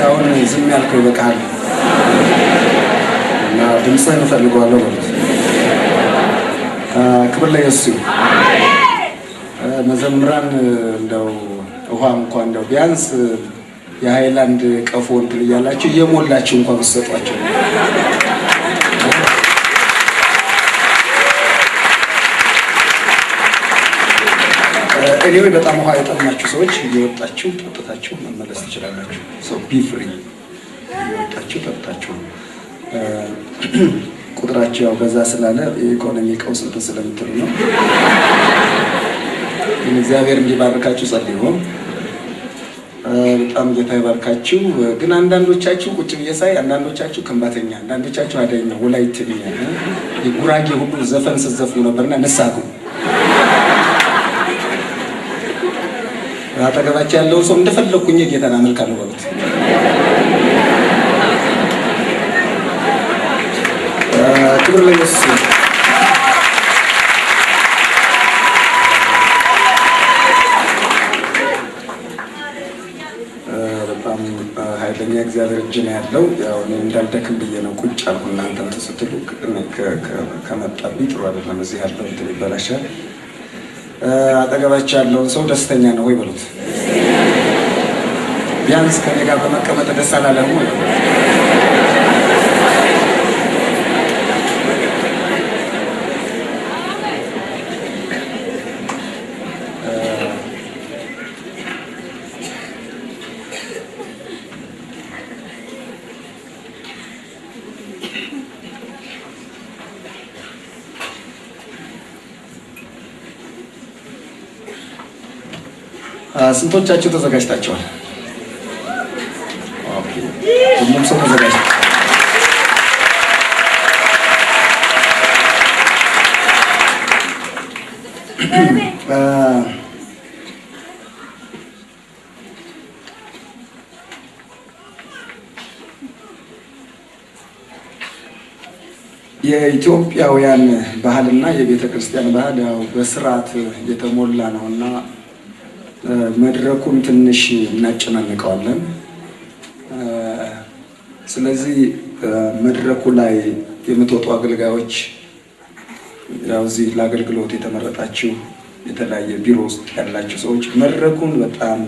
እስካሁን ዝም ያልከው ይበቃል እና ድምፅህን እፈልገዋለሁ ማለት ክብር ለኢየሱስ ይሁን። መዘምራን እንደው ውሃ እንኳን እንደው ቢያንስ የሃይላንድ ቀፎ እንትን እያላችሁ እየሞላችሁ እንኳን ብትሰጧቸው እኔው በጣም ውሃ የጠማችሁ ሰዎች እየወጣችሁ ጠጥታችሁ መመለስ ትችላላችሁ። ሶ ቢ ፍሪ እየወጣችሁ ጠጥታችሁ ቁጥራቸው ያው በዛ ስላለ የኢኮኖሚ ቀውስ እንትን ስለምትሉ ነው። እግዚአብሔር እንዲባርካችሁ ጸልዩ። በጣም ጌታ ይባርካችሁ። ግን አንዳንዶቻችሁ ቁጭ ብዬ ሳይ አንዳንዶቻችሁ ከምባተኛ፣ አንዳንዶቻችሁ አዳኛ፣ ወላይትኛ፣ የጉራጌ ሁሉ ዘፈን ስትዘፍኑ ነበርና ንሳቁ። አጠገባችሁ ያለውን ሰው እንደፈለኩኝ ጌታን አመልካለሁ በሉት። ክብር ለኢየሱስ። በጣም ኃይለኛ እግዚአብሔር እጅ ነው ያለው። ያው እኔ እንዳልደክም ብዬ ነው ቁጭ አልኩ። እናንተ እንትን ስትሉ ከመጣብኝ ጥሩ አይደለም። እዚህ ያለው እንትን ይበላሻል። አጠገባችሁ ያለውን ሰው ደስተኛ ነው ወይ በሉት። ቢያንስ ከኔ ጋር በመቀመጥ ደስ አላለህም ወይ? ስንቶቻችሁ ተዘጋጅታችኋል? ኦኬ፣ ሁሉም ሰው ተዘጋጅቷል። የኢትዮጵያውያን ባህልና የቤተ ክርስቲያን ባህል ያው በስርዓት የተሞላ ነውና መድረኩን ትንሽ እናጨናንቀዋለን። ስለዚህ መድረኩ ላይ የምትወጡ አገልጋዮች ያው እዚህ ለአገልግሎት የተመረጣችሁ የተለያየ ቢሮ ውስጥ ያላችሁ ሰዎች መድረኩን በጣም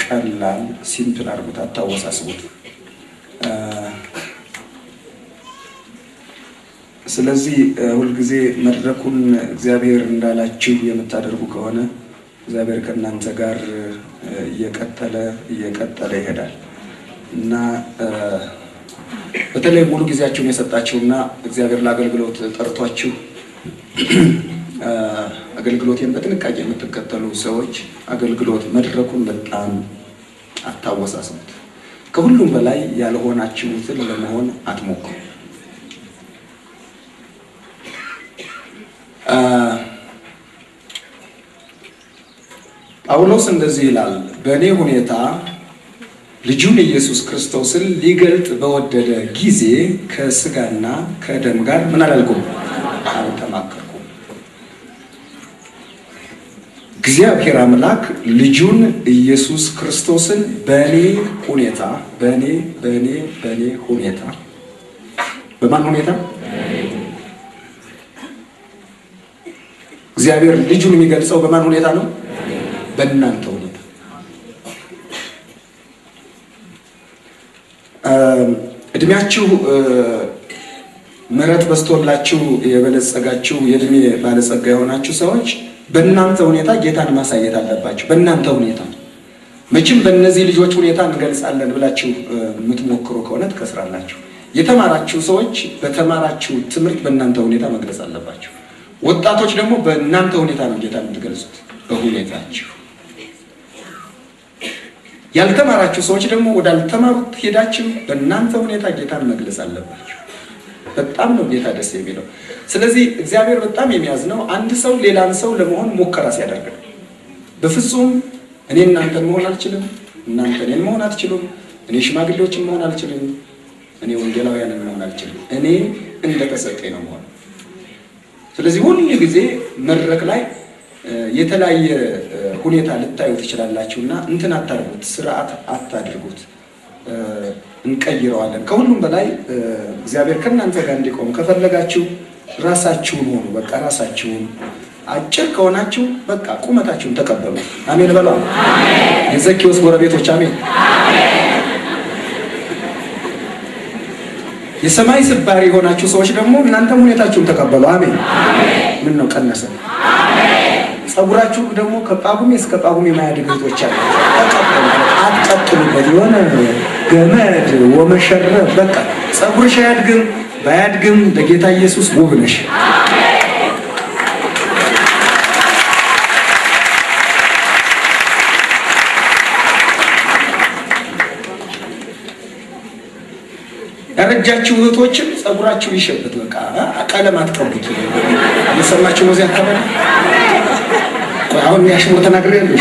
ቀላል ሲምፕል አድርጉት፣ አታወሳስቡት። ስለዚህ ሁልጊዜ መድረኩን እግዚአብሔር እንዳላችሁ የምታደርጉ ከሆነ እግዚአብሔር ከእናንተ ጋር እየቀጠለ ይሄዳል እና በተለይ ሙሉ ጊዜያችሁን የሰጣችሁና እግዚአብሔር ለአገልግሎት ጠርቷችሁ አገልግሎቴን በጥንቃቄ የምትከተሉ ሰዎች አገልግሎት መድረኩን በጣም አታወሳስቡት። ከሁሉም በላይ ያልሆናችሁትን ለመሆን አትሞክሩ። ጳውሎስ እንደዚህ ይላል፣ በእኔ ሁኔታ ልጁን ኢየሱስ ክርስቶስን ሊገልጥ በወደደ ጊዜ ከስጋና ከደም ጋር ምን አላልኩም? አልተማከርኩም። እግዚአብሔር አምላክ ልጁን ኢየሱስ ክርስቶስን በእኔ ሁኔታ በማን ሁኔታ? እግዚአብሔር ልጁን የሚገልጸው በማን ሁኔታ ነው? በእናንተ ሁኔታ። እድሜያችሁ ምሕረት በስቶላችሁ የበለጸጋችሁ የእድሜ ባለጸጋ የሆናችሁ ሰዎች በእናንተ ሁኔታ ጌታን ማሳየት አለባችሁ። በእናንተ ሁኔታ መቼም በእነዚህ ልጆች ሁኔታ እንገልጻለን ብላችሁ የምትሞክሩ ከሆነ ትከስራላችሁ። የተማራችሁ ሰዎች በተማራችሁ ትምህርት በእናንተ ሁኔታ መግለጽ አለባችሁ። ወጣቶች ደግሞ በእናንተ ሁኔታ ነው ጌታን የምትገልጹት፣ በሁኔታችሁ። ያልተማራችሁ ሰዎች ደግሞ ወዳልተማሩት ሄዳችሁ በእናንተ ሁኔታ ጌታን መግለጽ አለባችሁ። በጣም ነው ጌታ ደስ የሚለው። ስለዚህ እግዚአብሔር በጣም የሚያዝነው አንድ ሰው ሌላን ሰው ለመሆን ሙከራ ሲያደርግ ነው። በፍጹም እኔ እናንተን መሆን አልችልም፣ እናንተ እኔን መሆን አትችሉም፣ እኔ ሽማግሌዎችን መሆን አልችልም፣ እኔ ወንጌላውያንን መሆን አልችልም። እኔ እንደተሰጠኝ ነው መሆን። ስለዚህ ሁሉ ጊዜ መድረክ ላይ የተለያየ ሁኔታ ልታዩ ትችላላችሁና እንትን አታድርጉት፣ ስርዓት አታድርጉት። እንቀይረዋለን። ከሁሉም በላይ እግዚአብሔር ከእናንተ ጋር እንዲቆም ከፈለጋችሁ ራሳችሁን ሆኑ። በቃ ራሳችሁን አጭር ከሆናችሁ በቃ ቁመታችሁን ተቀበሉ። አሜን በሉ። የዘኪዎስ ጎረቤቶች አሜን። የሰማይ ስባሪ የሆናችሁ ሰዎች ደግሞ እናንተም ሁኔታችሁን ተቀበሉ። አሜን። ምን ነው ቀነሰ? ጸጉራችሁ ደግሞ ከጳጉሜ እስከ ጳጉሜ የማያድግ እህቶች አሉ። ተቀበሉ። አትቀጥሉበት። የሆነ ገመድ ወመሸረብ በቃ ጸጉርሽ አያድግም ባያድግም ለጌታ ኢየሱስ ውብ ነሽ። ያረጃችሁ እህቶችም ጸጉራችሁ ይሸበት። በቃ ቀለም አትቀቡት። የሰማችሁ ነው። እዚያ አካባቢ አሁን ያሽሙር ተናግሬያለሁ።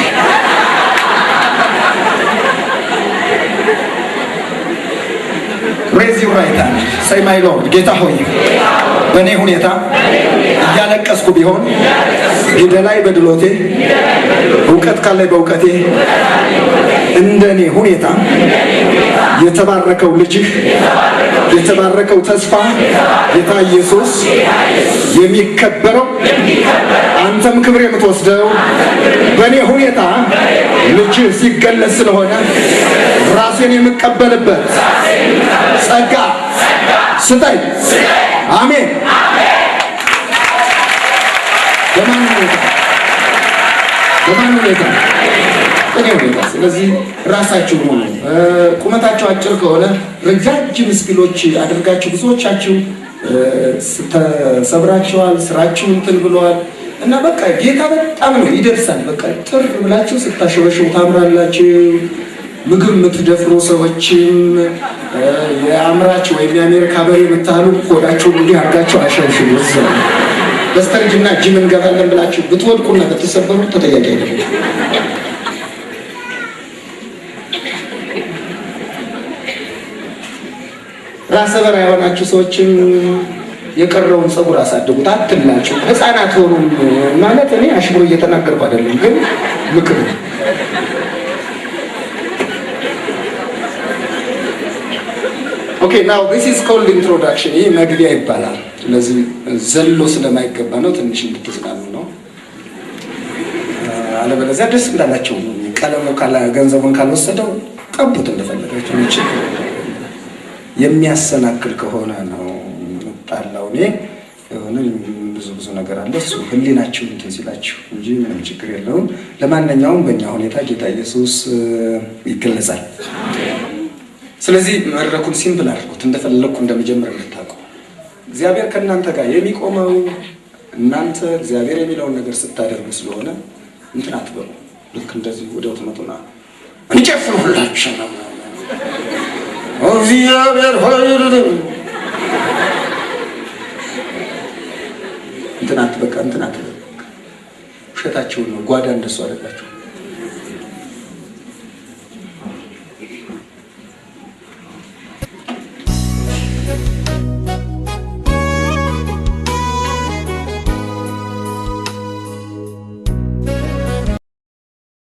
ሬዝ ዩር ራይት ሃንድ ሴይ ማይ ሎርድ። ጌታ ሆይ በእኔ ሁኔታ እያለቀስኩ ቢሆን ቢደላይ በድሎቴ እውቀት ካላይ በእውቀቴ እንደኔ ሁኔታ የተባረከው ልጅህ የተባረከው ተስፋ ጌታ ኢየሱስ የሚከበረው አንተም ክብር የምትወስደው በእኔ ሁኔታ ልጅህ ሲገለጽ ስለሆነ ራሴን የምቀበልበት ጸጋ ስጠኝ። አሜን። በማን ሁኔታ? እኔ ሁኔታ። ስለዚህ ራሳችሁ ሆኑ። ቁመታችሁ አጭር ከሆነ ረጃጅም ስኪሎች አድርጋችሁ ብዙዎቻችሁ ተሰብራችኋል። ስራችሁ እንትን ብለዋል እና በቃ ጌታ በጣም ነው ይደርሳል። በቃ ጥር ብላችሁ ስታሸበሽቡ ታምራላችሁ። ምግብ የምትደፍሩ ሰዎችም የአምራች ወይም የአሜሪካ በሬ የምታሉ ቆዳችሁን እንዲህ አድርጋችሁ አሸብሽቡ። በስተርጅና ጂም እንገባለን ብላችሁ ብትወድቁና ብትሰበሩ ተጠያቂ አይደለም። ራሰ በራ የሆናችሁ ሰዎችም የቀረውን ጸጉር አሳድጉት፣ አትላችሁ። ህፃናት ሆኑ ማለት እኔ አሽሙር እየተናገርኩ አይደለም፣ ግን ምክር ነው። ኦኬ ናው this is called introduction። ይህ መግቢያ ይባላል። ስለዚህ ዘሎ ስለማይገባ ነው፣ ትንሽ እንድትዝናኑ ነው። አለበለዚያ ደስ እንዳላችሁ ቀለሙ ካላ ገንዘቡን ካልወሰደው ቀቡት እንደፈለጋችሁ። እንጂ የሚያሰናክል ከሆነ ነው መጣላው። እኔ የሆነ ብዙ ነገር አለ። እሱ ህሊናችሁ እንትን ሲላችሁ እንጂ ምንም ችግር የለውም። ለማንኛውም በእኛ ሁኔታ ጌታ ኢየሱስ ይገለጻል። ስለዚህ መድረኩን ሲምፕል አድርጉት፣ እንደፈለኩ እንደመጀመር እንድታውቁ። እግዚአብሔር ከእናንተ ጋር የሚቆመው እናንተ እግዚአብሔር የሚለውን ነገር ስታደርጉ ስለሆነ እንትን አትበሉ። ልክ እንደዚህ ወዲያው ትመጡና እንጨፍር ሁላችሁ ነው እግዚአብሔር ሆይ እንትን አትበቃ እንትን አትበቃ። ውሸታችሁን ነው። ጓዳ እንደሱ አደረጋችሁ።